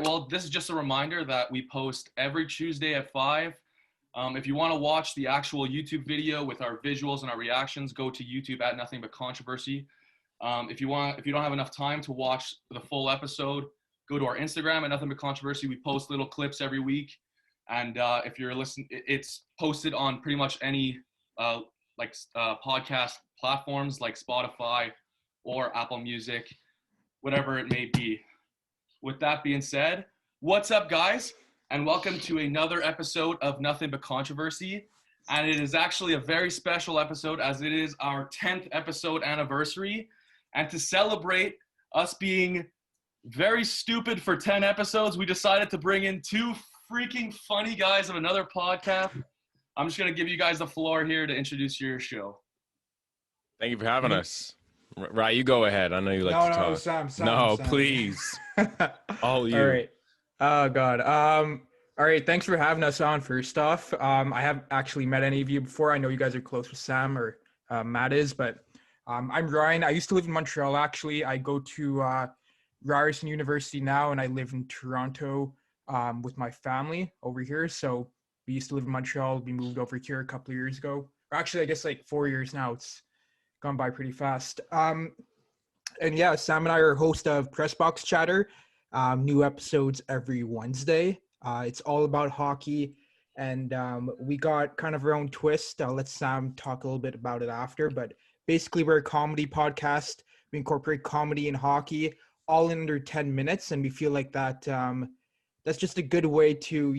well, this is just a reminder that we post every Tuesday at 5. If you want to watch the actual YouTube video with our visuals and our reactions, go to YouTube at Nothing But Controversy. If you don't have enough time to watch the full episode, go to our Instagram at Nothing But Controversy. We post little clips every week. And if you're listening, it's posted on pretty much any podcast platforms like Spotify or Apple Music, whatever it may be. With that being said, what's up, guys? And welcome to another episode of Nothing But Controversy. And it is actually a very special episode as it is our 10th episode anniversary. And to celebrate us being very stupid for 10 episodes, we decided to bring in two freaking funny guys of another podcast. I'm just going to give you guys the floor here to introduce your show. Thank you for having us. Right, you go ahead. I know you like to talk. Sam. Please. All you. All right. Oh, God. All right, thanks for having us on, first off. I haven't actually met any of you before. I know you guys are close with Sam or Matt is, but I'm Ryan. I used to live in Montreal, actually. I go to Ryerson University now, and I live in Toronto with my family over here. So we used to live in Montreal. We moved over here a couple of years ago. Or actually, I guess like 4 years now. It's gone by pretty fast. And yeah, Sam and I are host of Press Box Chatter. New episodes every Wednesday. It's all about hockey. And we got kind of our own twist. I'll let Sam talk a little bit about it after. But basically, we're a comedy podcast. We incorporate comedy and hockey all in under 10 minutes. And we feel like that that's just a good way to,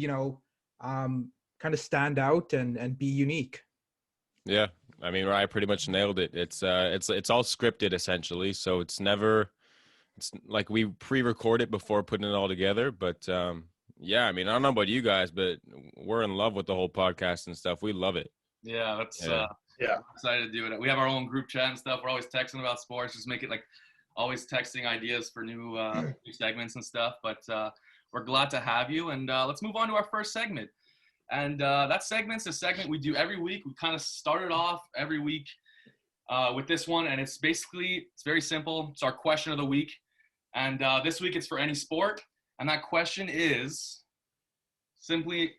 kind of stand out and be unique. Yeah, I mean, Ryan pretty much nailed it. It's all scripted essentially, so it's like we pre-record it before putting it all together. But yeah, I mean, I don't know about you guys, but we're in love with the whole podcast and stuff. We love it. Yeah, that's I'm excited to do it. We have our own group chat and stuff. We're always texting about sports, just make it like always texting ideas for new segments and stuff. But we're glad to have you, and let's move on to our first segment. And that segment's a segment we do every week. We kind of started off every week with this one, and it's very simple. It's our question of the week. And this week it's for any sport. And that question is simply,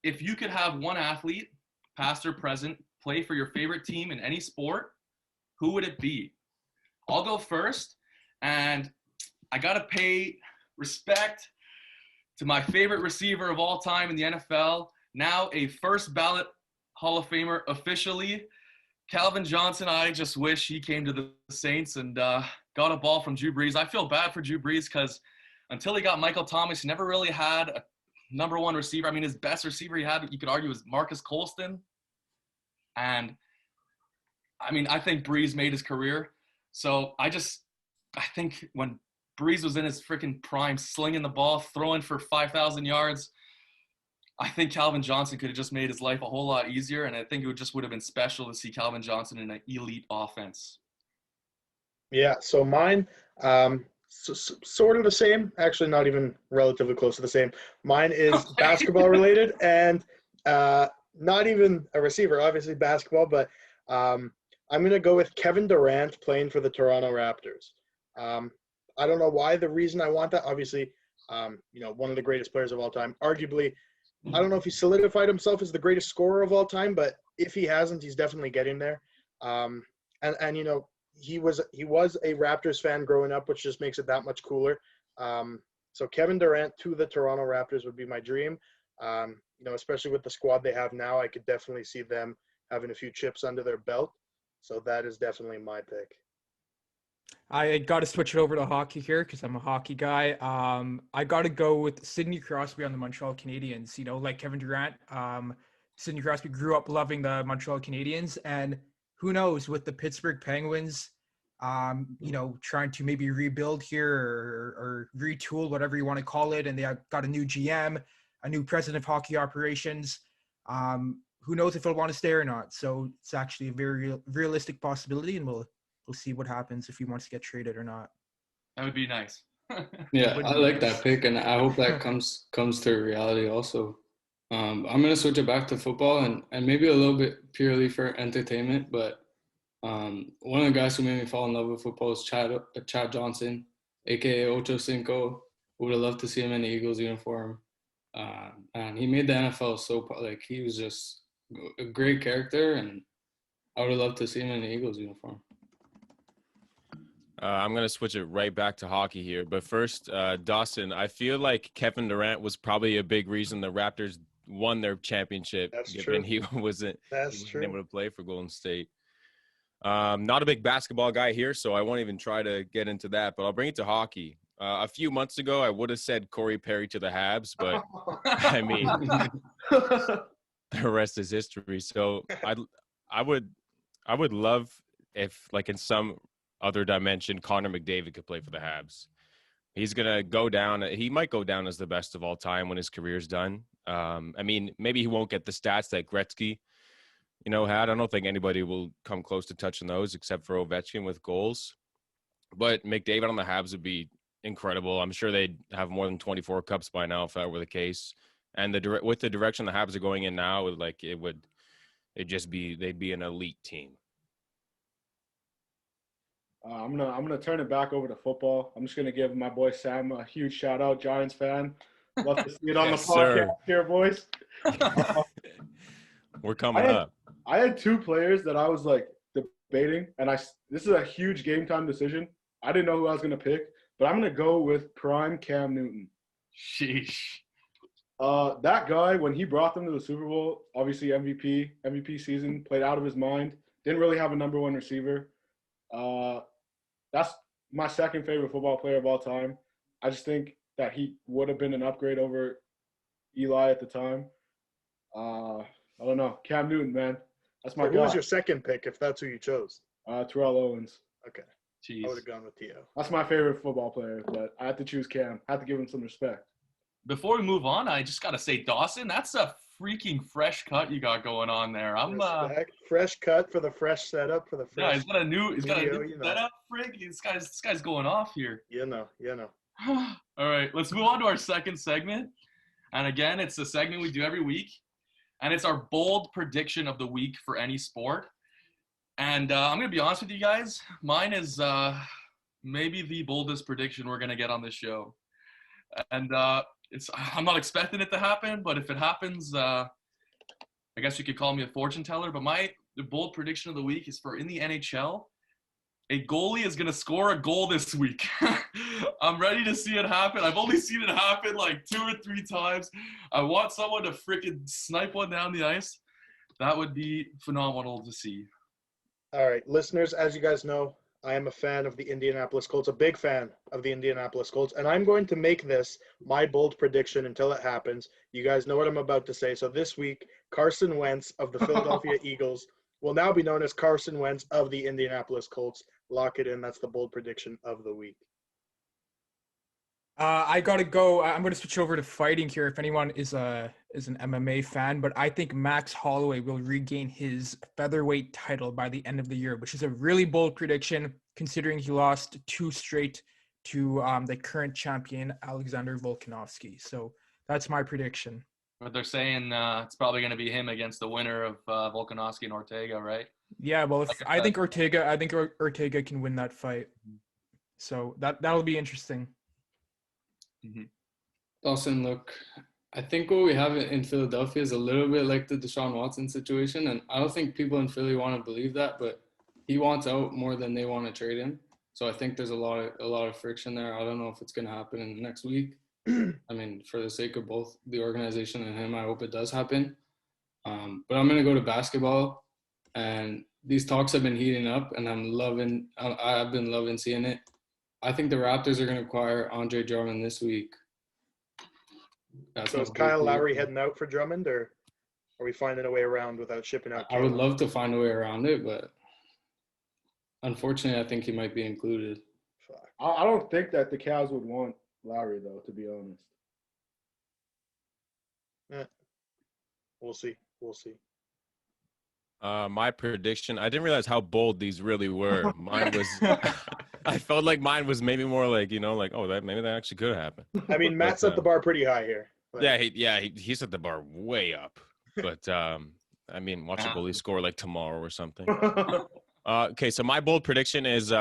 if you could have one athlete, past or present, play for your favorite team in any sport, who would it be? I'll go first, and I got to pay respect to my favorite receiver of all time in the NFL, now a first ballot Hall of Famer officially, Calvin Johnson. I just wish he came to the Saints and got a ball from Drew Brees. I feel bad for Drew Brees because until he got Michael Thomas, he never really had a number one receiver. I mean, his best receiver he had, you could argue, was Marcus Colston. And, I mean, I think Brees made his career. So I think when Brees was in his freaking prime, slinging the ball, throwing for 5,000 yards, I think Calvin Johnson could have just made his life a whole lot easier, and I think it would have been special to see Calvin Johnson in an elite offense. Yeah, so mine, sort of the same, actually not even relatively close to the same. Mine is basketball related and not even a receiver, obviously basketball, but I'm going to go with Kevin Durant playing for the Toronto Raptors. I don't know why the reason I want that. Obviously, one of the greatest players of all time, arguably. I don't know if he solidified himself as the greatest scorer of all time, but if he hasn't, he's definitely getting there. He was a Raptors fan growing up, which just makes it that much cooler. So Kevin Durant to the Toronto Raptors would be my dream. Especially with the squad they have now, I could definitely see them having a few chips under their belt. So that is definitely my pick. I got to switch it over to hockey here because I'm a hockey guy. I got to go with Sidney Crosby on the Montreal Canadiens. Like Kevin Durant, Sidney Crosby grew up loving the Montreal Canadiens. And who knows, with the Pittsburgh Penguins, trying to maybe rebuild here or retool, whatever you want to call it. And they got a new GM, a new president of hockey operations. Who knows if he'll want to stay or not. So it's actually a very realistic possibility, and we'll see what happens if he wants to get traded or not. That would be nice. Yeah, I like that pick, and I hope that comes to reality also. I'm going to switch it back to football and maybe a little bit purely for entertainment, but one of the guys who made me fall in love with football is Chad Johnson, a.k.a. Ocho Cinco, would have loved to see him in the Eagles uniform. And he made the NFL like he was just a great character, and I would have loved to see him in the Eagles uniform. I'm going to switch it right back to hockey here. But first, Dawson, I feel like Kevin Durant was probably a big reason the Raptors won their championship. That's given true. He wasn't true. able to play for Golden State. Not a big basketball guy here, so I won't even try to get into that. But I'll bring it to hockey. A few months ago, I would have said Corey Perry to the Habs, but I mean, the rest is history. So I would love if, like, in some other dimension, Connor McDavid could play for the Habs. He's going to go down. He might go down as the best of all time when his career's done. I mean, maybe he won't get the stats that Gretzky, had. I don't think anybody will come close to touching those except for Ovechkin with goals. But McDavid on the Habs would be incredible. I'm sure they'd have more than 24 cups by now if that were the case. And with the direction the Habs are going in now, they'd be an elite team. I'm gonna turn it back over to football. I'm just gonna give my boy Sam a huge shout out, Giants fan. Love to see it on the podcast here, boys. We're coming up. I had two players that I was like debating, and this is a huge game time decision. I didn't know who I was gonna pick, but I'm gonna go with prime Cam Newton. Sheesh. That guy, when he brought them to the Super Bowl, obviously MVP season, played out of his mind. Didn't really have a number one receiver. That's my second favorite football player of all time. I just think that he would have been an upgrade over Eli at the time. I don't know. Cam Newton, man. That's my guy. Who was your second pick if that's who you chose? Terrell Owens. Okay. Jeez. I would have gone with T.O. That's my favorite football player, but I had to choose Cam. I had to give him some respect. Before we move on, I just got to say, Dawson, that's a freaking fresh cut you got going on there. Fresh cut for the fresh setup for the fresh. Yeah, he's got a new video, setup. Frig, this guy's going off here. You know. All right, let's move on to our second segment. And again, it's a segment we do every week, and it's our bold prediction of the week for any sport. And I'm gonna be honest with you guys, mine is maybe the boldest prediction we're gonna get on this show. And I'm not expecting it to happen, but if it happens, I guess you could call me a fortune teller. But the bold prediction of the week is for in the NHL, a goalie is going to score a goal this week. I'm ready to see it happen. I've only seen it happen like 2 or 3 times. I want someone to freaking snipe one down the ice. That would be phenomenal to see. All right, listeners, as you guys know, I am a fan of the Indianapolis Colts, a big fan of the Indianapolis Colts, and I'm going to make this my bold prediction until it happens. You guys know what I'm about to say. So this week, Carson Wentz of the Philadelphia Eagles will now be known as Carson Wentz of the Indianapolis Colts. Lock it in. That's the bold prediction of the week. I gotta go. I'm gonna switch over to fighting here. If anyone is an MMA fan, but I think Max Holloway will regain his featherweight title by the end of the year, which is a really bold prediction considering he lost 2 straight to the current champion Alexander Volkanovski. So that's my prediction. But they're saying it's probably going to be him against the winner of Volkanovski and Ortega, right? Yeah, well, I think Ortega can win that fight. So that'll be interesting. Mm-hmm. Dawson, look, I think what we have in Philadelphia is a little bit like the Deshaun Watson situation, and I don't think people in Philly want to believe that, but he wants out more than they want to trade him. So I think there's a lot of friction there. I don't know if it's going to happen in the next week. I mean, for the sake of both the organization and him, I hope it does happen. But I'm going to go to basketball, and these talks have been heating up, and I've been loving seeing it. I think the Raptors are going to acquire Andre Drummond this week. So is Kyle Lowry heading out for Drummond, or are we finding a way around without shipping out? I would love to find a way around it, but unfortunately, I think he might be included. Fuck. I don't think that the Cavs would want Lowry, though, to be honest. We'll see. My prediction, I didn't realize how bold these really were. Mine was, I felt like mine was maybe more like, maybe that actually could happen. I mean, Matt set the bar pretty high here. But. He set the bar way up. But, I mean, watch a goalie score like tomorrow or something. Okay, so my bold prediction is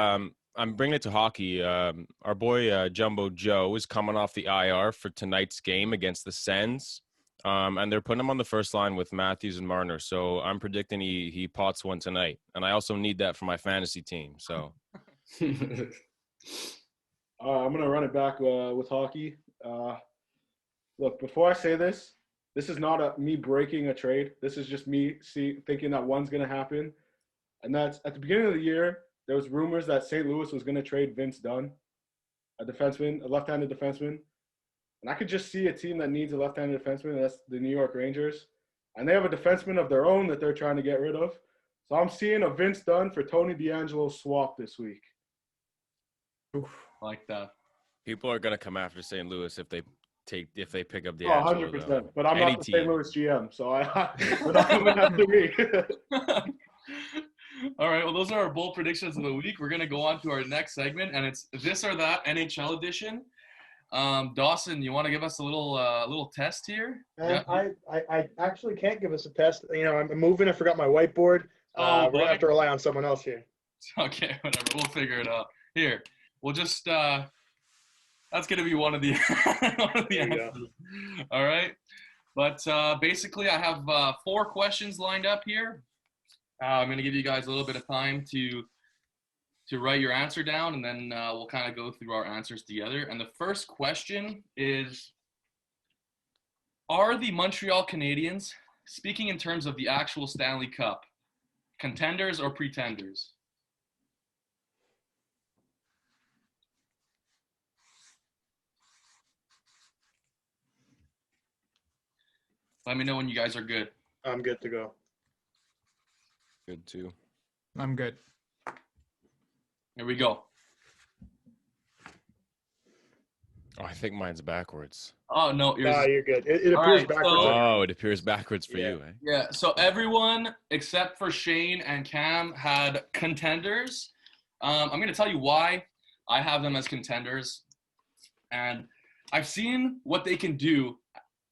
I'm bringing it to hockey. Our boy Jumbo Joe is coming off the IR for tonight's game against the Sens, and they're putting him on the first line with Matthews and Marner. So I'm predicting he pots one tonight, and I also need that for my fantasy team. So I'm gonna run it back with hockey. Look, before I say this, this is not me breaking a trade. This is just me thinking that one's gonna happen, and that's at the beginning of the year. There was rumors that St. Louis was gonna trade Vince Dunn, a left-handed defenseman, and I could just see a team that needs a left-handed defenseman. And that's the New York Rangers, and they have a defenseman of their own that they're trying to get rid of. So I'm seeing a Vince Dunn for Tony DeAngelo swap this week. Oof. Like that. people are gonna come after St. Louis if they pick up the 100%. But I'm Any not the team. St. Louis GM, so they're not coming after me. All right. Well, those are our bold predictions of the week. We're going to go on to our next segment, and it's this or that NHL edition. Dawson, you want to give us a little test here? Yeah. I actually can't give us a test. I'm moving. I forgot my whiteboard. We're going to have to rely on someone else here. Okay, whatever. We'll figure it out. Here, we'll just that's going to be one of the answers. All right. But basically, I have 4 questions lined up here. I'm going to give you guys a little bit of time to write your answer down, and then we'll kind of go through our answers together. And the first question is, are the Montreal Canadiens, speaking in terms of the actual Stanley Cup, contenders or pretenders? Let me know when you guys are good. I'm good to go. Good too. I'm good. Here we go. Oh, I think mine's backwards. Oh, no. You're good. It All appears right, backwards. Oh, it appears backwards for you, eh? Yeah, so everyone except for Shane and Cam had contenders. I'm going to tell you why I have them as contenders. And I've seen what they can do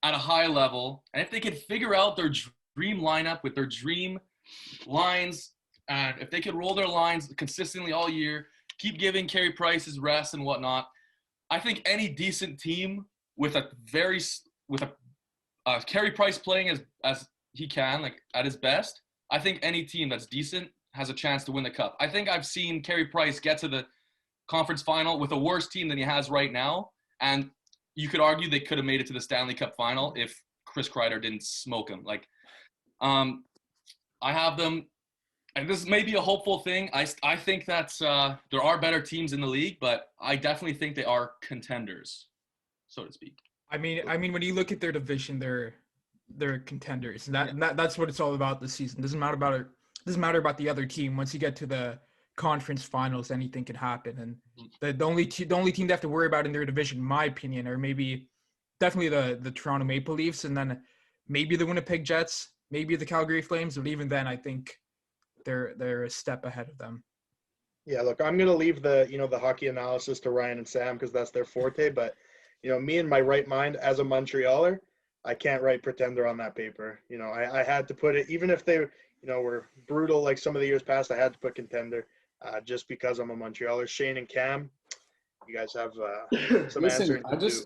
at a high level. And if they could figure out their dream lineup with their dream lines, and if they could roll their lines consistently all year, keep giving Carey Price his rest and whatnot, I think any decent team with a Carey Price playing as he can, like at his best, I think any team that's decent has a chance to win the cup. I think I've seen Carey Price get to the conference final with a worse team than he has right now, and you could argue they could have made it to the Stanley Cup final if Chris Kreider didn't smoke him. I have them, and this may be a hopeful thing. I think that there are better teams in the league, but I definitely think they are contenders, so to speak. I mean, when you look at their division, they're contenders. And that's what it's all about this season. Doesn't matter about the other team. Once you get to the conference finals, anything can happen. And the only team they have to worry about in their division, in my opinion, are definitely the Toronto Maple Leafs, and then maybe the Winnipeg Jets, maybe the Calgary Flames. But even then, I think they're a step ahead of them. Yeah, look, I'm gonna leave the hockey analysis to Ryan and Sam because that's their forte. But me in my right mind as a Montrealer, I can't write pretender on that paper. I had to put it, even if they were brutal like some of the years past, I had to put contender just because I'm a Montrealer. Shane and Cam, you guys have some Listen, answers.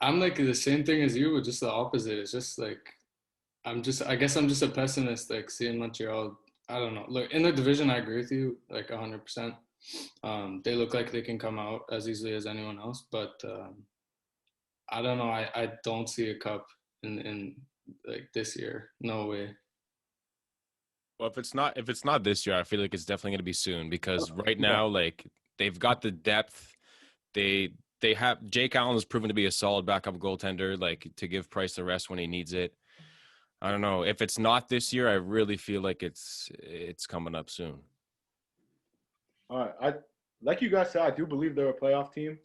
I'm like the same thing as you, but just the opposite. It's just like I guess I'm just a pessimist, like seeing Montreal. I don't know. Look, in the division, I agree with you, like 100%. They look like they can come out as easily as anyone else, but I don't know. I don't see a cup in like this year. No way. Well, if it's not this year, I feel like it's definitely going to be soon because right now, like they've got the depth. They have Jake Allen has proven to be a solid backup goaltender, like to give Price the rest when he needs it. I don't know. If it's not this year, I really feel like it's coming up soon. All right. Like you guys said, I do believe they're a playoff team.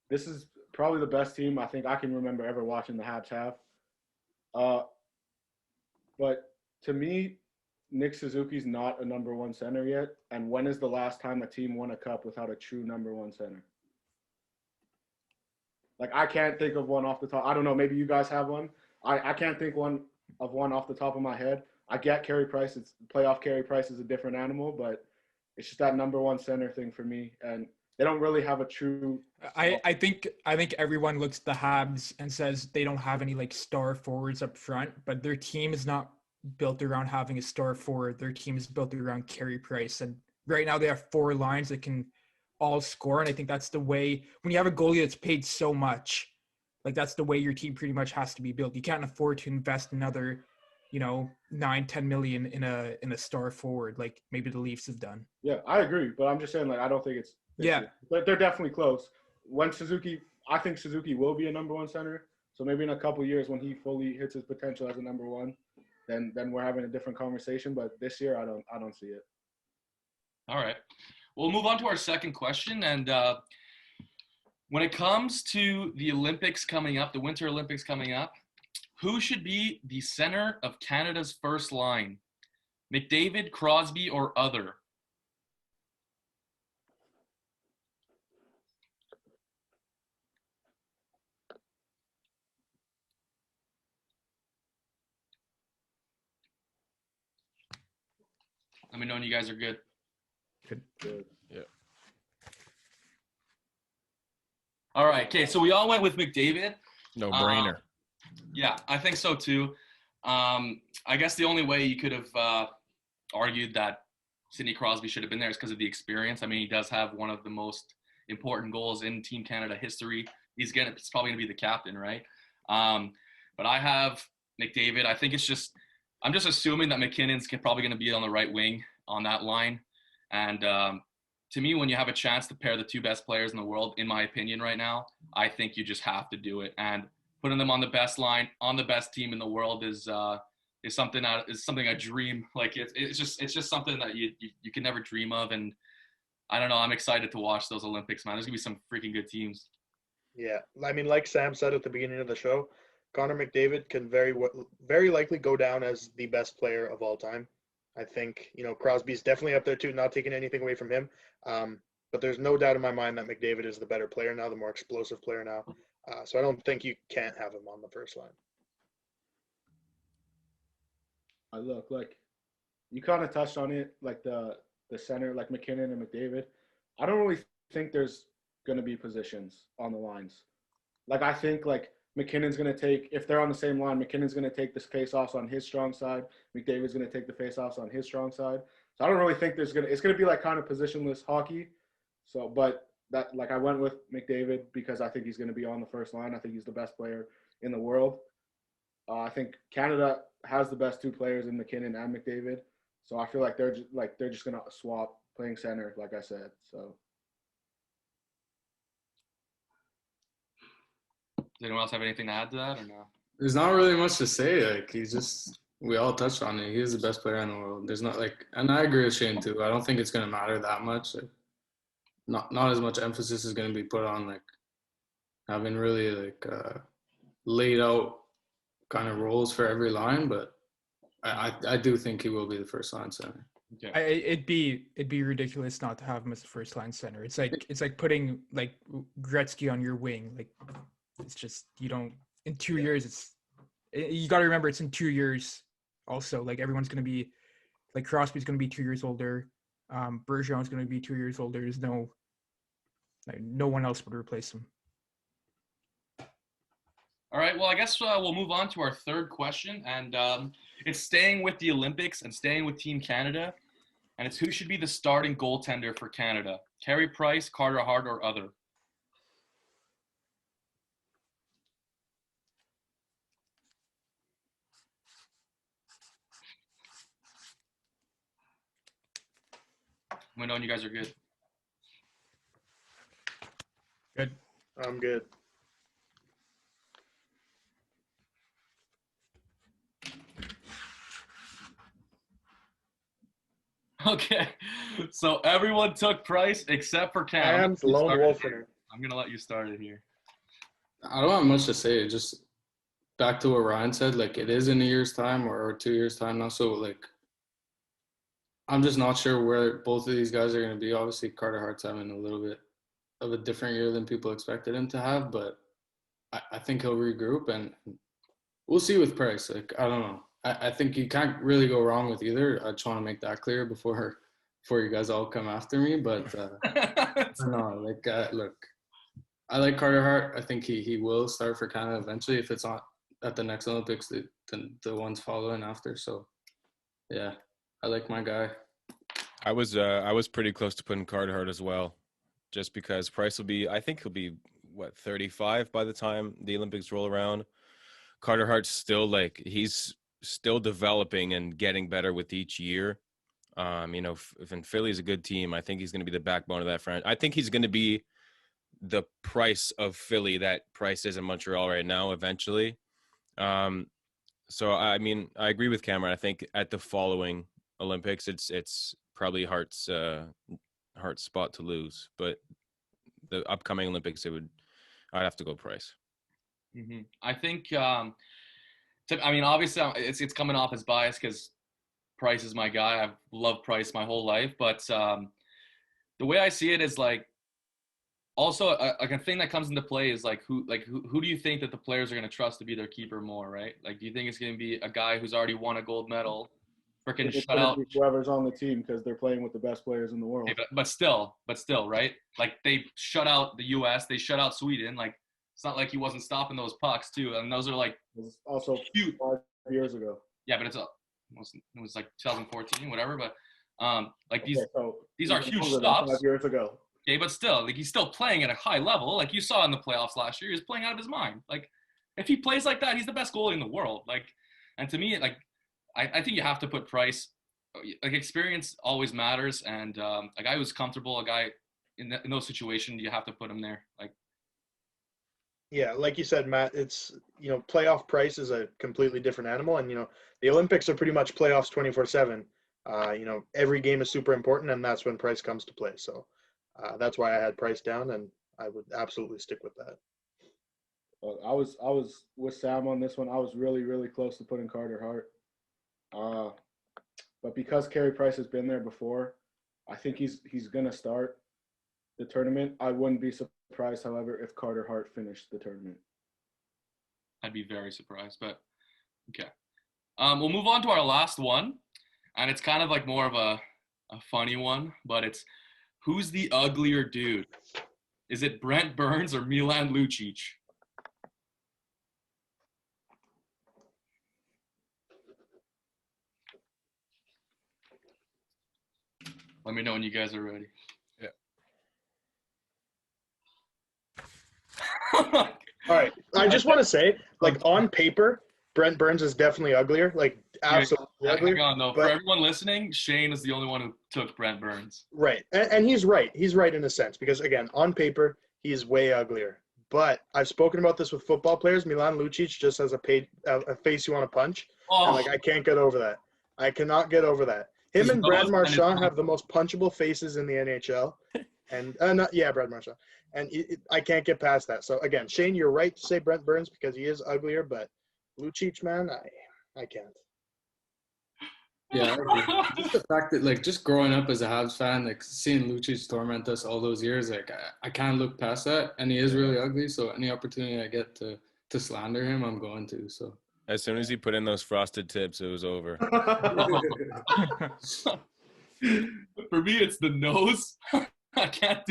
This is probably the best team I think I can remember ever watching the Habs have. But to me, Nick Suzuki's not a number one center yet. And when is the last time a team won a cup without a true number one center? Like, I can't think of one off the top. I don't know. Maybe you guys have one. I can't think of one off the top of my head. I get Carey Price. Playoff Carey Price is a different animal, but It's just that number one center thing for me, and they don't really have a true. I think everyone looks at the Habs and says they don't have any like star forwards up front, but their team is not built around having a star forward. Their team is built around Carey Price, and right now they have 4 lines that can all score. And I think that's the way when you have a goalie that's paid so much, like that's the way your team pretty much has to be built. You can't afford to invest another, 9-10 million in a star forward like maybe the Leafs have done. Yeah, I agree, but I'm just saying like I don't think it's yeah. But they're definitely close. I think Suzuki will be a number one center. So maybe in a couple years when he fully hits his potential as a number one, then we're having a different conversation. But this year I don't see it. All right. We'll move on to our second question. And when it comes to the Olympics coming up, the Winter Olympics coming up, who should be the center of Canada's first line? McDavid, Crosby, or other? Let me know when you guys are good. Good. Yeah. All right. Okay. So we all went with McDavid. No brainer. Yeah, I think so too. I guess the only way you could have argued that Sidney Crosby should have been there is because of the experience. I mean, he does have one of the most important goals in Team Canada history. He's probably going to be the captain, right? But I have McDavid. I think I'm just assuming that McKinnon's probably going to be on the right wing on that line. And to me, when you have a chance to pair the 2 best players in the world, in my opinion right now, I think you just have to do it. And putting them on the best line, on the best team in the world is something I dream. Like it's just something that you can never dream of. And I don't know, I'm excited to watch those Olympics, man. There's gonna be some freaking good teams. Yeah, I mean, like Sam said at the beginning of the show, Connor McDavid can very likely go down as the best player of all time. I think Crosby's definitely up there too, not taking anything away from him. But there's no doubt in my mind that McDavid is the better player now, the more explosive player now. So I don't think you can't have him on the first line. Look, like you kind of touched on it, like the center, like McKinnon and McDavid. I don't really think there's going to be positions on the lines. Like I think like McKinnon's going to take, if they're on the same line, McKinnon's going to take the face-offs on his strong side. McDavid's going to take the face-offs on his strong side. So I don't really think it's going to be like kind of positionless hockey. So, but that, like I went with McDavid because I think he's going to be on the first line. I think he's the best player in the world. I think Canada has the best 2 players in McKinnon and McDavid. So I feel like they're just going to swap playing center, like I said. So. Does anyone else have anything to add to that or no? There's not really much to say. Like we all touched on it. He is the best player in the world. There's not and I agree with Shane too. I don't think it's going to matter that much. Like, not as much emphasis is going to be put on like having really laid out kind of roles for every line, but I do think he will be the first line center. Okay. It'd be ridiculous not to have him as the first line center. It's like putting like Gretzky on your wing. Like it's just in 2 years. You got to remember it's in 2 years. Also, like everyone's going to be like Crosby's going to be 2 years older. Bergeron's going to be 2 years older. There's no one else would replace him. All right. Well, I guess we'll move on to our third question, and it's staying with the Olympics and staying with Team Canada, and it's who should be the starting goaltender for Canada? Carey Price, Carter Hart, or other? Let me know when you guys are good. Good. I'm good. Okay, so everyone took Price except for Cam. Cam's lone wolf winner. I'm gonna let you start it here. I don't have much to say. Just back to what Ryan said, like it is in a year's time or 2 years' time now. So like I'm just not sure where both of these guys are going to be. Obviously, Carter Hart's having a little bit of a different year than people expected him to have, but I think he'll regroup and we'll see with Price. Like, I don't know. I think you can't really go wrong with either. I just want to make that clear before before you guys all come after me. But no, like look, I like Carter Hart. I think he will start for Canada eventually if it's not at the next Olympics, the ones following after. So yeah, I like my guy. I was pretty close to putting Carter Hart as well, just because Price will be. I think he'll be 35 by the time the Olympics roll around. Carter Hart's still he's still developing and getting better with each year. If Philly's a good team, I think he's going to be the backbone of that franchise. I think he's going to be the Price of Philly that Price is in Montreal right now eventually. So I mean, I agree with Cameron. I think at the following Olympics, it's probably Hart's spot to lose, but the upcoming Olympics, I'd have to go Price. Mm-hmm. I think. I mean, obviously, it's coming off as bias because Price is my guy. I've loved Price my whole life, but the way I see it is also a thing that comes into play is who do you think that the players are going to trust to be their keeper more, right? Do you think it's going to be a guy who's already won a gold medal, freaking shut out whoever's on the team because they're playing with the best players in the world? Okay, but still, right? They shut out the U.S., they shut out Sweden. It's not like he wasn't stopping those pucks too, and those are It was also cute. 5 years ago. Yeah, but it was 2014, whatever. But these are huge older than stops. 5 years ago. Okay, but still, he's still playing at a high level. You saw in the playoffs last year, he was playing out of his mind. If he plays like that, he's the best goalie in the world. And to me, I think you have to put Price. Experience always matters, and a guy who's comfortable, a guy in those situations, you have to put him there. Yeah, like you said, Matt, it's, playoff Price is a completely different animal. And, the Olympics are pretty much playoffs 24/7. Every game is super important, and that's when Price comes to play. So that's why I had Price down, and I would absolutely stick with that. I was with Sam on this one. I was really, really close to putting Carter Hart. But because Carey Price has been there before, I think he's going to start the tournament. I wouldn't be surprised, however, if Carter Hart finished the tournament. I'd be very surprised, but okay. We'll move on to our last one, and it's kind of more of a funny one, but it's who's the uglier dude? Is it Brent Burns or Milan Lucic? Let me know when you guys are ready. Yeah. All right. I just want to say, on paper, Brent Burns is definitely uglier. Absolutely uglier. Hang on, though. For everyone listening, Shane is the only one who took Brent Burns. Right. And he's right. He's right in a sense because, again, on paper, he's way uglier. But I've spoken about this with football players. Milan Lucic just has a face you want to punch. Oh. And, I can't get over that. I cannot get over that. Him and Brad Marchand have the most punchable faces in the NHL. And Brad Marchand. And I can't get past that. So, again, Shane, you're right to say Brent Burns because he is uglier. But Lucic, man, I can't. Yeah, just the fact that just growing up as a Habs fan, seeing Lucic torment us all those years, I can't look past that, and he is really ugly. So any opportunity I get to slander him, I'm going to. So as soon as he put in those frosted tips, it was over. For me, it's the nose. I can't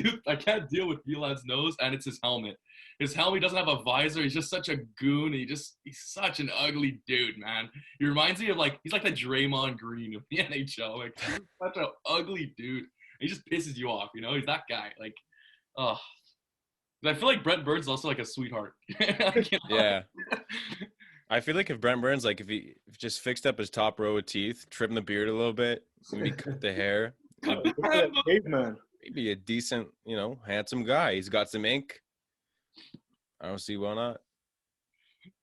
deal with Milan's nose, and it's his helmet. His helmet doesn't have a visor. He's just such a goon. He's such an ugly dude, man. He reminds me of he's like the Draymond Green of the NHL. He's such an ugly dude. He just pisses you off, He's that guy. I feel like Brent Burns is also a sweetheart. Yeah. I feel like if Brent Burns, if he just fixed up his top row of teeth, trimmed the beard a little bit, maybe cut the hair, Caveman. maybe a decent, handsome guy. He's got some ink. I don't see why not.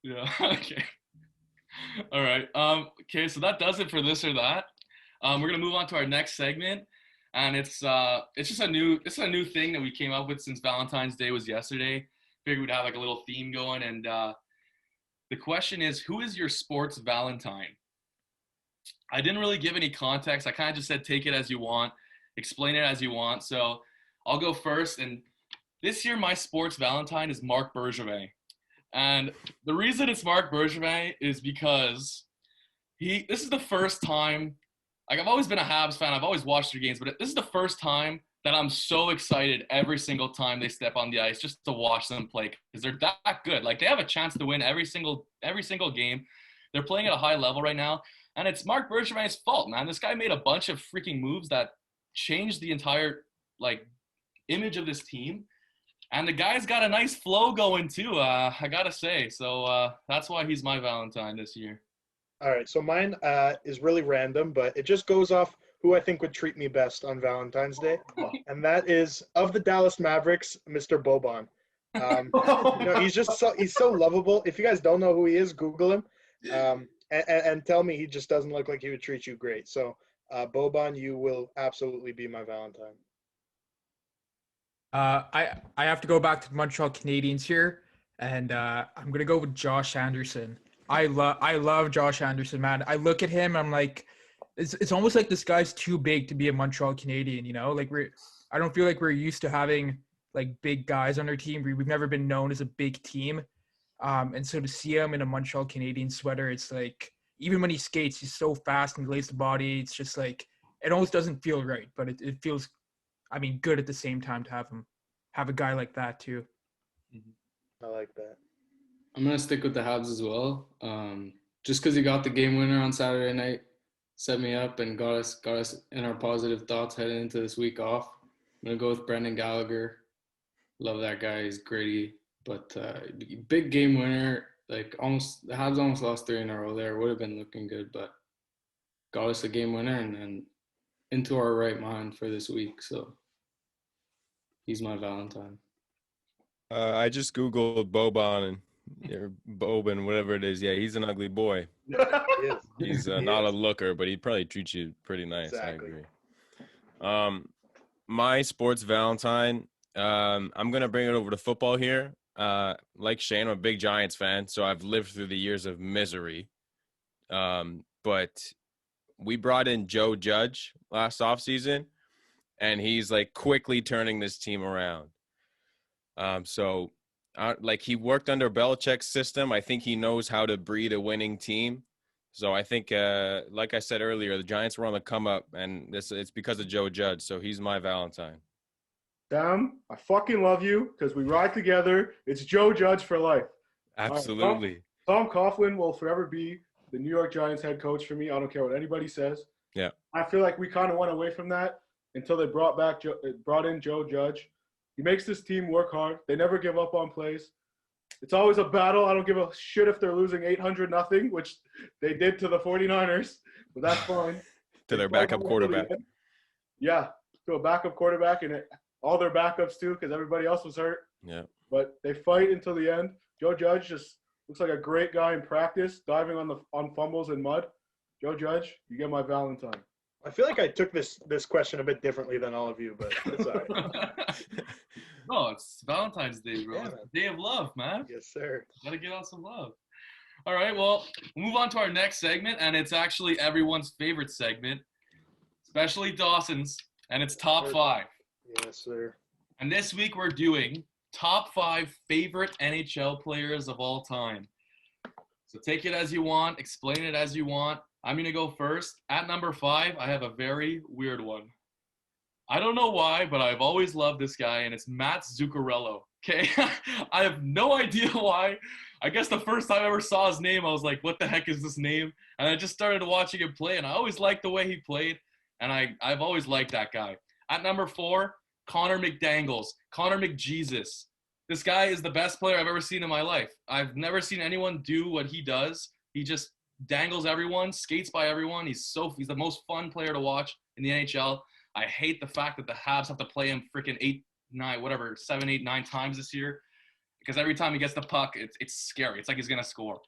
Yeah. Okay. All right. Okay. So that does it for this or that. We're gonna move on to our next segment, and it's just a new thing that we came up with since Valentine's Day was yesterday. Figured we'd have a little theme going, and the question is, who is your sports Valentine? I didn't really give any context. I kind of just said take it as you want, explain it as you want. So I'll go first, and this year, my sports Valentine is Marc Bergevin. And the reason it's Marc Bergevin is because this is the first time like I've always been a Habs fan. I've always watched their games, but this is the first time that I'm so excited every single time they step on the ice just to watch them play because they're that good. Like they have a chance to win every single game. They're playing at a high level right now, and it's Mark Bergevin's fault, man. This guy made a bunch of freaking moves that changed the entire like image of this team, and the guy's got a nice flow going too. I gotta say, so that's why he's my Valentine this year. All right, so mine is really random, but it just goes off who I think would treat me best on Valentine's Day, and that is of the Dallas Mavericks, Mr. Boban. He's so lovable. If you guys don't know who he is, Google him, and tell me he just doesn't look like he would treat you great. So, Boban, you will absolutely be my Valentine. I have to go back to the Montreal Canadiens here, and I'm gonna go with Josh Anderson. I love Josh Anderson, man. I look at him, I'm like, it's almost like this guy's too big to be a Montreal Canadian, you know? Like I don't feel like we're used to having like big guys on our team. We've never been known as a big team. And so to see him in a Montreal Canadian sweater, it's like, even when he skates, he's so fast and lays the body. It's just like, it almost doesn't feel right, but it feels, I mean, good at the same time to have a guy like that too. I like that. I'm going to stick with the Habs as well. Just because he got the game winner on Saturday night, set me up and got us in our positive thoughts heading into this week off. I'm going to go with Brendan Gallagher. Love that guy. He's gritty. But big game winner. Like the Habs almost lost 3 in a row there. Would have been looking good, but got us a game winner and into our right mind for this week. So he's my Valentine. I just Googled Boban and or Boban, whatever it is. Yeah, he's an ugly boy. He's not a looker, but he'd probably treat you pretty nice. Exactly. I agree. My sports Valentine, I'm going to bring it over to football here. Like Shane, I'm a big Giants fan, so I've lived through the years of misery. But we brought in Joe Judge last offseason, and he's like quickly turning this team around. Like he worked under Belichick's system. I think he knows how to breed a winning team. So I think, like I said earlier, the Giants were on the come up, and it's because of Joe Judge. So he's my Valentine. Sam, I fucking love you because we ride together. It's Joe Judge for life. Absolutely. Right, Tom Coughlin will forever be the New York Giants head coach for me. I don't care what anybody says. Yeah. I feel like we kind of went away from that until they brought in Joe Judge. He makes this team work hard. They never give up on plays. It's always a battle. I don't give a shit if they're losing 800-0, which they did to the 49ers, but that's fine. To their backup quarterback. Yeah, to a backup quarterback and all their backups too because everybody else was hurt. Yeah. But they fight until the end. Joe Judge just looks like a great guy in practice, diving on fumbles and mud. Joe Judge, you get my Valentine. I feel like I took this question a bit differently than all of you, but it's all right. No, it's Valentine's Day, bro. Yeah, It's a day of love, man. Yes, sir. Gotta give out some love. All right, well, we'll move on to our next segment, and it's actually everyone's favorite segment, especially Dawson's, and it's Top 5. Yes, sir. And this week we're doing Top 5 favorite NHL players of all time. So take it as you want, explain it as you want. I'm going to go first. At number 5, I have a very weird one. I don't know why, but I've always loved this guy, and it's Matt Zuccarello. Okay? I have no idea why. I guess the first time I ever saw his name, I was like, what the heck is this name? And I just started watching him play, and I always liked the way he played, and I've always liked that guy. At number 4, Connor McDangles. Connor McJesus. This guy is the best player I've ever seen in my life. I've never seen anyone do what he does. He just dangles everyone, skates by everyone. He's the most fun player to watch in the NHL. I hate the fact that the Habs have to play him freaking 7, 8, 9 times this year because every time he gets the puck, it's scary. It's like he's going to score.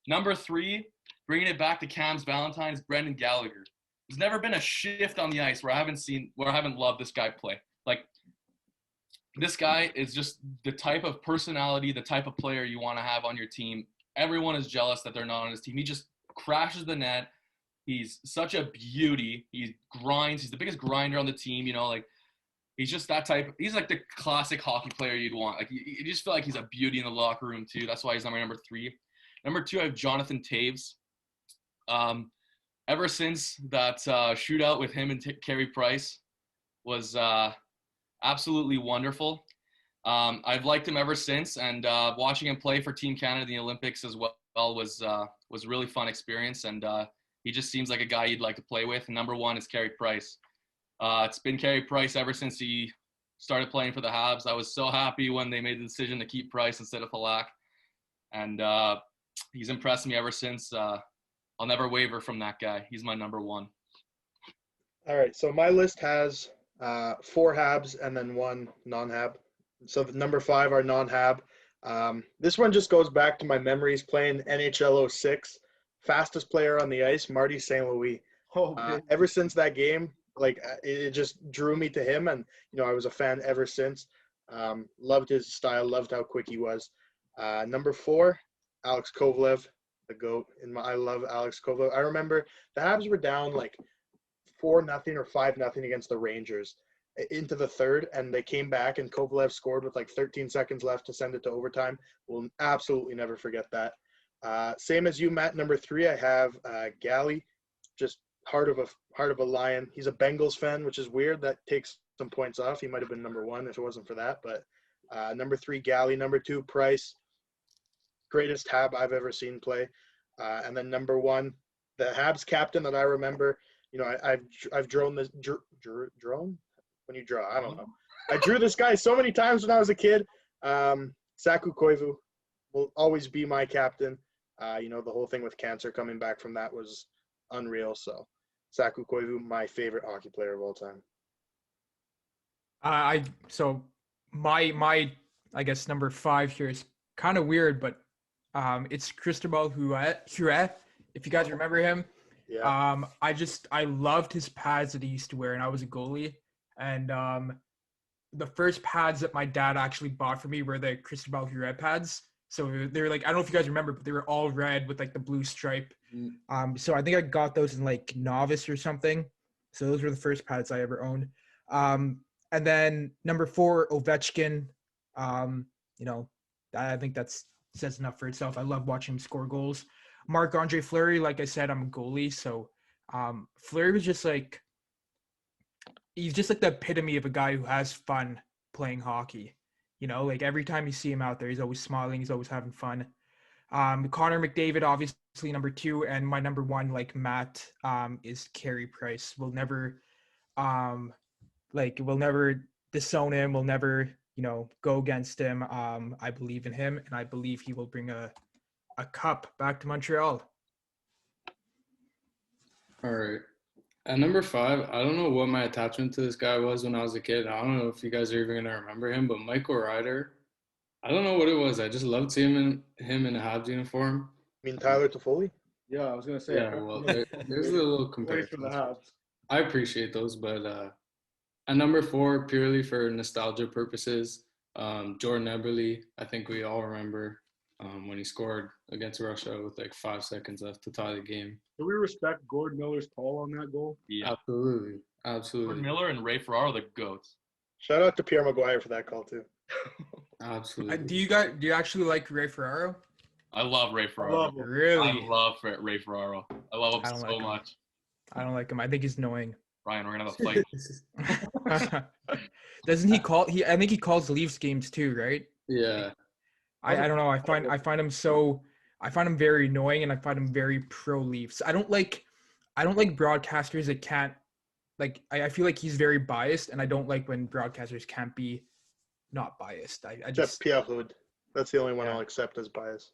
Number 3, bringing it back to Cam's Valentine's, Brendan Gallagher. There's never been a shift on the ice where I haven't loved this guy play. Like, this guy is just the type of personality, the type of player you want to have on your team. Everyone is jealous that they're not on his team. He just crashes the net. He's such a beauty. He grinds. He's the biggest grinder on the team. You know, like he's just that type. He's like the classic hockey player you'd want. Like you just feel like he's a beauty in the locker room too. That's why he's number 3. Number 2, I have Jonathan Taves. ever since that shootout with him and Carey Price was absolutely wonderful. I've liked him ever since, and watching him play for Team Canada in the Olympics as well was a really fun experience. And he just seems like a guy you'd like to play with. And number one is Carey Price. It's been Carey Price ever since he started playing for the Habs. I was so happy when they made the decision to keep Price instead of Halak, and he's impressed me ever since. I'll never waver from that guy. He's my number one. All right, so my list has 4 Habs and then 1 non-Hab. So the number 5 are non-Hab. This one just goes back to my memories playing NHL 06. Fastest player on the ice, Marty St. Louis. Ever since that game, like it just drew me to him, and I was a fan ever since. Loved his style, loved how quick he was. Number 4, Alex Kovalev, the GOAT. I love Alex Kovalev. I remember the Habs were down like 4-0 or 5-0 against the Rangers into the third, and they came back, and Kovalev scored with like 13 seconds left to send it to overtime. We'll absolutely never forget that. Same as you, Matt. Number 3, I have Galley, just heart of a lion. He's a Bengals fan, which is weird. That takes some points off. He might have been number 1 if it wasn't for that. But number 3, Galley. Number 2, Price. Greatest Hab I've ever seen play. And then number 1, the Habs captain that I remember. I've drawn this drone when you draw. I don't know. I drew this guy so many times when I was a kid. Saku Koivu will always be my captain. The whole thing with cancer coming back from that was unreal. So Saku Koivu, my favorite hockey player of all time. My I guess number 5 here is kind of weird, but it's Cristobal Huet, if you guys remember him. Yeah. I loved his pads that he used to wear, and I was a goalie. And the first pads that my dad actually bought for me were the Cristobal Huet pads. So they were like, I don't know if you guys remember, but they were all red with like the blue stripe. So I think I got those in like novice or something. So those were the first pads I ever owned. And then number 4, Ovechkin. I think that says enough for itself. I love watching him score goals. Marc-Andre Fleury, like I said, I'm a goalie. So Fleury was just like, he's just like the epitome of a guy who has fun playing hockey. Like every time you see him out there, he's always smiling. He's always having fun. Connor McDavid, obviously number 2, and my number 1, like Matt, is Carey Price. We'll never disown him. We'll never, go against him. I believe in him, and I believe he will bring a cup back to Montreal. All right. At number 5, I don't know what my attachment to this guy was when I was a kid. I don't know if you guys are even going to remember him, but Michael Ryder, I don't know what it was. I just loved seeing him in a Habs uniform. You mean Tyler Toffoli? Yeah, I was going to say. Yeah, well, there's a little comparison. I appreciate those, but at number 4, purely for nostalgia purposes, Jordan Eberle, I think we all remember when he scored against Russia with like 5 seconds left to tie the game. Do we respect Gord Miller's call on that goal? Yeah. Absolutely. Gord Miller and Ray Ferraro, the GOATs. Shout out to Pierre Maguire for that call too. Absolutely. Do you actually like Ray Ferraro? I love Ray Ferraro. Really? I love Ray Ferraro. I love him so much. I don't like him. I think he's annoying. Ryan, we're gonna have a fight. Doesn't he call? I think he calls Leafs games too, right? Yeah. I don't know. I find him very annoying, and I find him very pro Leafs. I don't like broadcasters that can't like. I feel like he's very biased, and I don't like when broadcasters can't be not biased. I just Pierre Hood. That's the only one I'll accept as bias.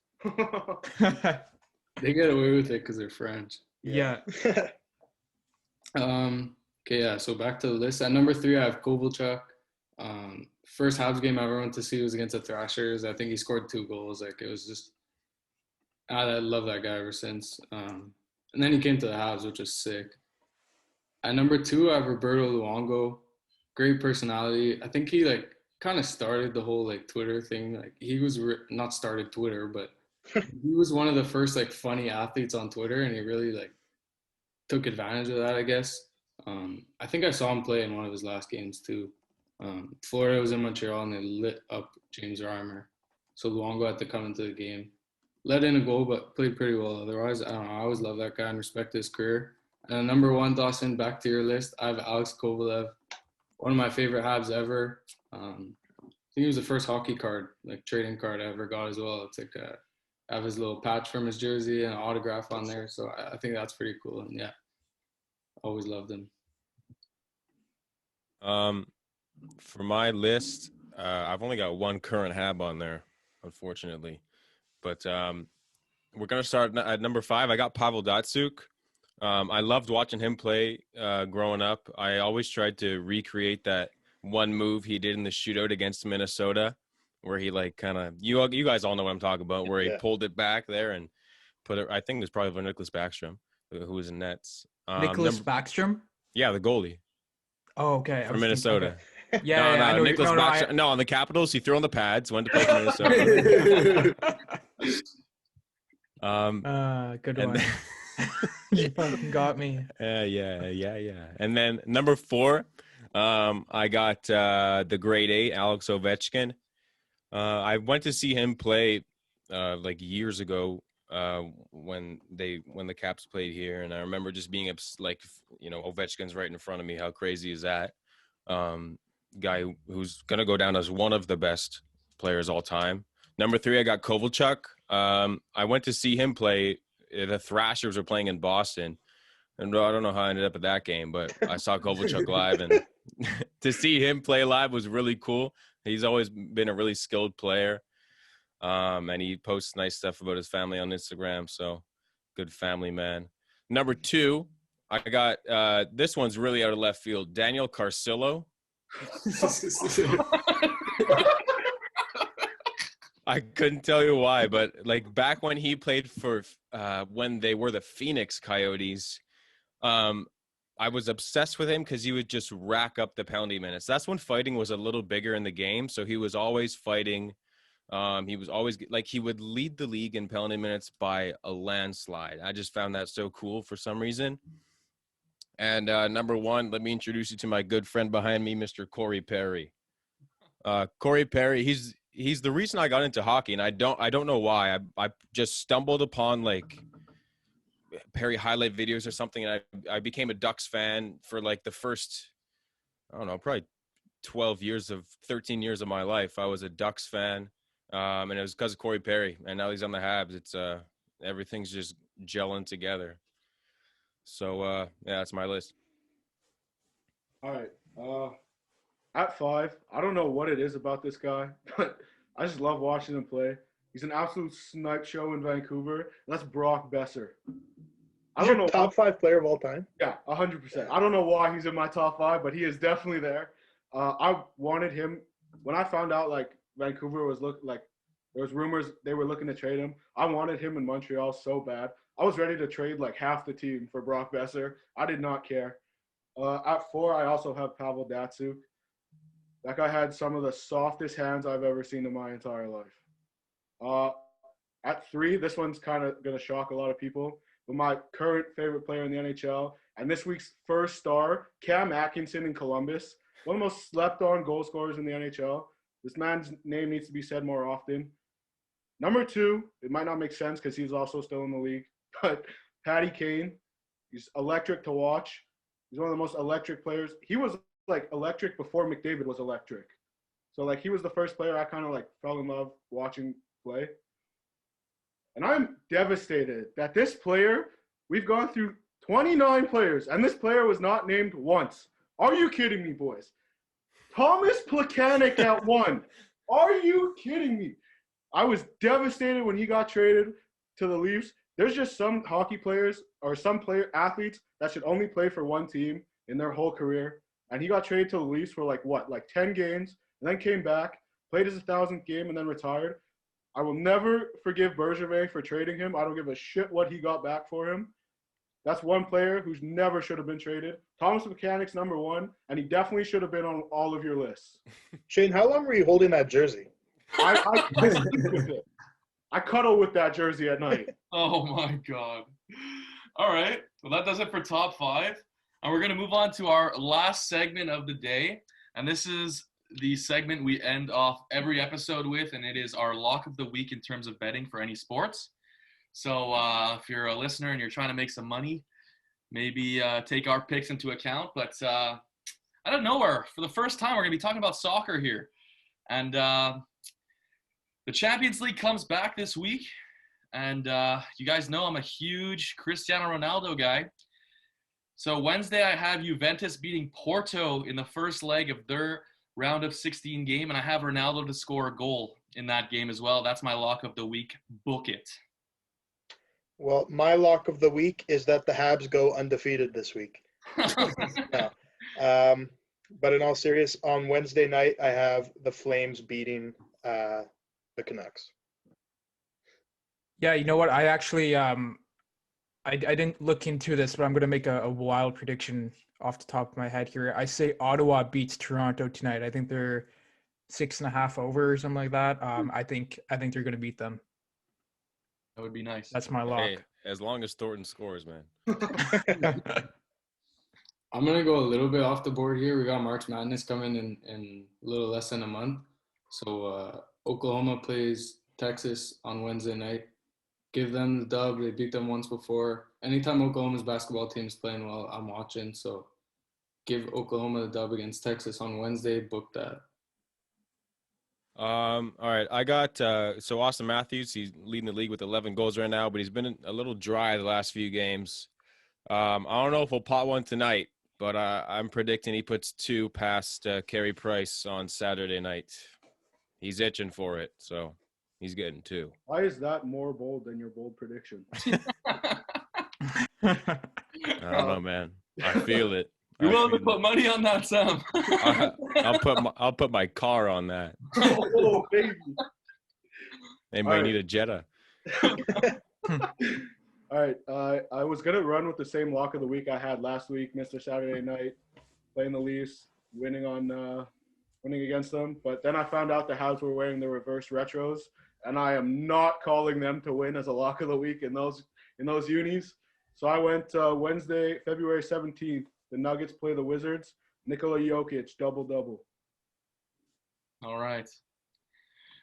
They get away with it because they're French. Yeah. Okay, yeah. So back to the list. At number 3, I have Kovalchuk. First Habs game I ever went to see was against the Thrashers. I think he scored 2 goals. Like it was just, I love that guy ever since. And then he came to the Habs, which was sick. At number 2, I have Roberto Luongo. Great personality. I think he like kind of started the whole like Twitter thing. Like he was not started Twitter, but he was one of the first like funny athletes on Twitter, and he really like took advantage of that, I guess. I think I saw him play in one of his last games too. Florida was in Montreal, and they lit up James Reimer. So Luongo had to come into the game. Let in a goal, but played pretty well. Otherwise, I don't know. I always love that guy and respect his career. And number 1, Dawson, back to your list. I have Alex Kovalev, one of my favorite Habs ever. I think he was the first hockey card, like trading card I ever got as well. It's like I have his little patch from his jersey and an autograph on there. So I think that's pretty cool. And yeah, always loved him. For my list, I've only got one current Hab on there, unfortunately. But we're gonna start at number 5. I got Pavel Datsyuk. I loved watching him play growing up. I always tried to recreate that one move he did in the shootout against Minnesota, where he like kind of you guys all know what I'm talking about, where he pulled it back there and put it. I think it was probably Nicholas Backstrom, who was in nets. Nicholas Backstrom? Yeah, the goalie. Oh, okay. From Minnesota. Okay. Yeah, I know. Nicholas Backstrom. No, on the Capitals, he threw on the pads, went to play for Minnesota. Good one. You fucking got me. Yeah. And then number 4, I got the grade 8, Alex Ovechkin. I went to see him play like years ago when the Caps played here, and I remember just being like, Ovechkin's right in front of me. How crazy is that? Guy who's gonna go down as one of the best players all time. Number 3, I got Kovalchuk. I went to see him play. The Thrashers were playing in Boston, and I don't know how I ended up at that game, but I saw Kovalchuk live, and to see him play live was really cool. He's always been a really skilled player, and he posts nice stuff about his family on Instagram, so good family man. Number 2, I got this one's really out of left field, Daniel Carcillo. I couldn't tell you why, but like back when he played for when they were the Phoenix Coyotes, I was obsessed with him because he would just rack up the penalty minutes. That's when fighting was a little bigger in the game, so he was always fighting. He was always like he would lead the league in penalty minutes by a landslide. I just found that so cool for some reason. And number 1, let me introduce you to my good friend behind me, Mr. Corey Perry. Corey Perry, he's the reason I got into hockey, and I don't know why. I just stumbled upon like Perry highlight videos or something, and I became a Ducks fan for like the first, I don't know, probably 13 years of my life. I was a Ducks fan, and it was because of Corey Perry, and now he's on the Habs. It's everything's just gelling together. So yeah, that's my list. All right. At 5, I don't know what it is about this guy, but I just love watching him play. He's an absolute snipe show in Vancouver. And that's Brock Besser. I don't know. Top 5 player of all time? Yeah, 100%. I don't know why he's in my top 5, but he is definitely there. I wanted him when I found out like Vancouver was there was rumors they were looking to trade him. I wanted him in Montreal so bad. I was ready to trade like half the team for Brock Besser. I did not care. At 4, I also have Pavel Datsyuk. That guy had some of the softest hands I've ever seen in my entire life. At 3, this one's kind of going to shock a lot of people, but my current favorite player in the NHL and this week's first star, Cam Atkinson in Columbus, one of the most slept-on goal scorers in the NHL. This man's name needs to be said more often. Number 2, it might not make sense because he's also still in the league, but Patty Kane, he's electric to watch. He's one of the most electric players. He was like electric before McDavid was electric. So like he was the first player I kind of like fell in love watching play. And I'm devastated that this player, we've gone through 29 players and this player was not named once. Are you kidding me, boys? Thomas Plekanec at 1. Are you kidding me? I was devastated when he got traded to the Leafs. There's just some hockey players or some athletes that should only play for one team in their whole career. And he got traded to the Leafs for like 10 games, and then came back, played his 1,000th game, and then retired. I will never forgive Bergevin for trading him. I don't give a shit what he got back for him. That's one player who's never should have been traded. Thomas Plekanec's number 1, and he definitely should have been on all of your lists. Shane, how long were you holding that jersey? I sleep with it. I cuddle with that jersey at night. Oh my God. All right. Well, that does it for top 5. And we're going to move on to our last segment of the day. And this is the segment we end off every episode with, and it is our lock of the week in terms of betting for any sports. So if you're a listener and you're trying to make some money, maybe take our picks into account. But out of nowhere, for the first time, we're going to be talking about soccer here. And the Champions League comes back this week. And you guys know I'm a huge Cristiano Ronaldo guy. So Wednesday, I have Juventus beating Porto in the first leg of their round of 16 game. And I have Ronaldo to score a goal in that game as well. That's my lock of the week. Book it. Well, my lock of the week is that the Habs go undefeated this week. No. But in all seriousness, on Wednesday night, I have the Flames beating the Canucks. Yeah, you know what? I actually I didn't look into this, but I'm gonna make a wild prediction off the top of my head here. I say Ottawa beats Toronto tonight. I think they're 6.5 over or something like that. I think they're gonna beat them. That would be nice. That's my lock. Hey, as long as Thornton scores, man. I'm gonna go a little bit off the board here. We got March Madness coming in a little less than a month. So Oklahoma plays Texas on Wednesday night. Give them the dub. They beat them once before. Anytime Oklahoma's basketball team is playing well, I'm watching. So give Oklahoma the dub against Texas on Wednesday. Book that. All right. I got so Austin Matthews, he's leading the league with 11 goals right now, but he's been a little dry the last few games. I don't know if he'll pot one tonight, but I'm predicting he puts 2 past Carey Price on Saturday night. He's itching for it, so he's getting 2. Why is that more bold than your bold prediction? I don't know, man. I feel it. You willing to put money on that, Sam? I'll put my car on that. Oh, baby. They might need a Jetta. All right. I was going to run with the same lock of the week I had last week, Mr. Saturday night, playing the Leafs, winning against them. But then I found out the Habs were wearing the reverse retros, and I am not calling them to win as a lock of the week in those unis. So I went Wednesday, February 17th. The Nuggets play the Wizards. Nikola Jokic, double-double. All right.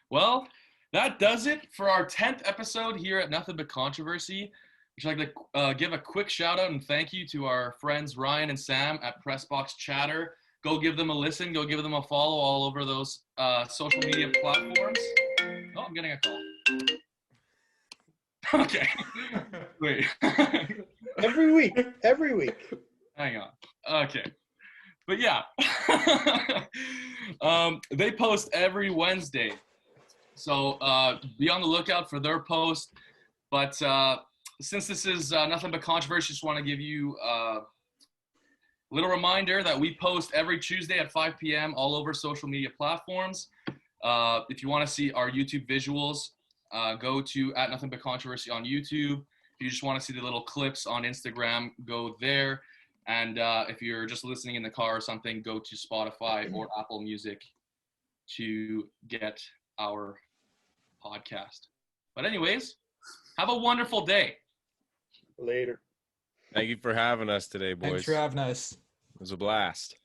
Well, that does it for our 10th episode here at Nothing But Controversy. I'd like to give a quick shout-out and thank you to our friends Ryan and Sam at Pressbox Chatter. Go give them a listen. Go give them a follow all over those social media platforms. Oh, I'm getting a call. Okay. Wait. Every week. Hang on. Okay. But yeah. They post every Wednesday. So be on the lookout for their post. But since this is Nothing But Controversy, just want to give you a little reminder that we post every Tuesday at 5 p.m. all over social media platforms. If you want to see our YouTube visuals, go to @NothingButControversy on YouTube. If you just want to see the little clips on Instagram, go there. And if you're just listening in the car or something, go to Spotify or Apple Music to get our podcast. But anyways, have a wonderful day. Later. Thank you for having us today, boys. Thanks for having us. It was a blast.